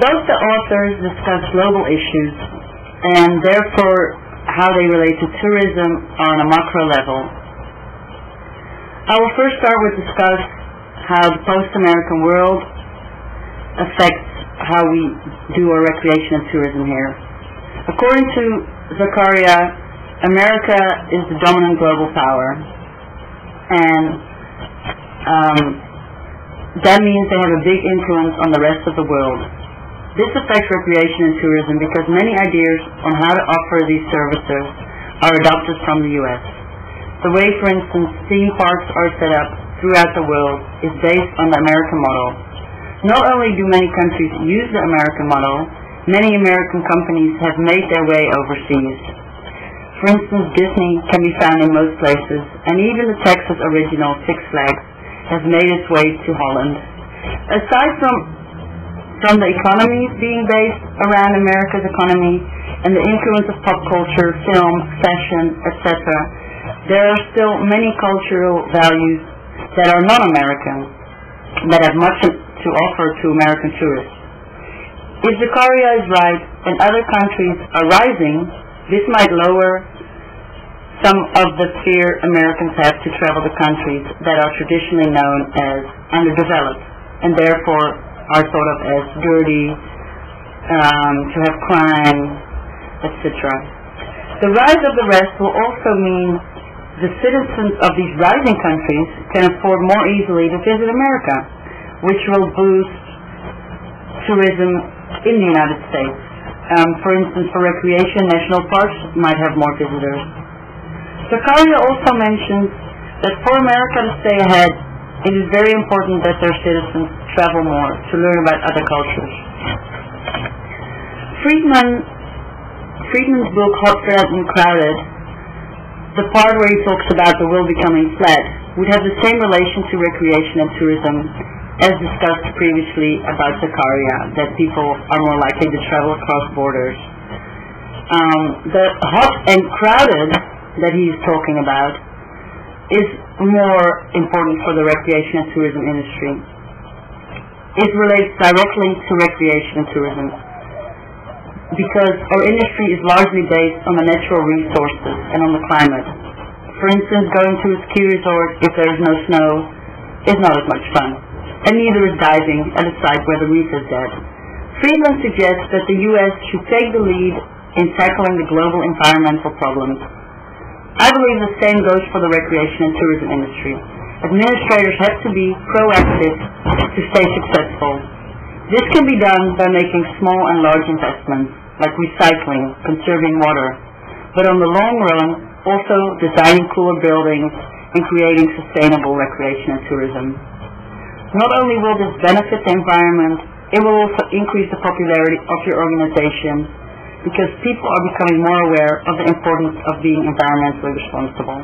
Both the authors discuss global issues and therefore how they relate to tourism on a macro level. I will first start with discuss how the post-American world affects how we do our recreation and tourism here. According to Zakaria, America is the dominant global power, and that means they have a big influence on the rest of the world. This affects recreation and tourism because many ideas on how to offer these services are adopted from the U.S. The way, for instance, theme parks are set up throughout the world is based on the American model. Not only do many countries use the American model, many American companies have made their way overseas. For instance, Disney can be found in most places, and even the Texas original Six Flags has made its way to Holland. Aside from the economy being based around America's economy and the influence of pop culture, film, fashion, etc., there are still many cultural values that are non-American that have much to offer to American tourists. If Zakaria is right and other countries are rising, this might lower some of the fear Americans have to travel to countries that are traditionally known as underdeveloped and therefore are thought of as dirty, to have crime, etc. The rise of the rest will also mean the citizens of these rising countries can afford more easily to visit America, which will boost tourism in the United States. For instance, for recreation, national parks might have more visitors. Zakaria also mentions that for America to stay ahead, it is very important that their citizens travel more to learn about other cultures. Friedman's book, Hot, Fat, and Crowded, the part where he talks about the world becoming flat, would have the same relation to recreation and tourism as discussed previously about Zakaria, that people are more likely to travel across borders. The hot and crowded that he's talking about is more important for the recreation and tourism industry. It relates directly to recreation and tourism because our industry is largely based on the natural resources and on the climate. For instance, going to a ski resort if there is no snow is not as much fun, and neither is diving at a site where the reef is dead. Friedman suggests that the U.S. should take the lead in tackling the global environmental problems. I believe the same goes for the recreation and tourism industry. Administrators have to be proactive to stay successful. This can be done by making small and large investments, like recycling, conserving water, but on the long run, also designing cooler buildings and creating sustainable recreation and tourism. Not only will this benefit the environment, it will also increase the popularity of your organization because people are becoming more aware of the importance of being environmentally responsible.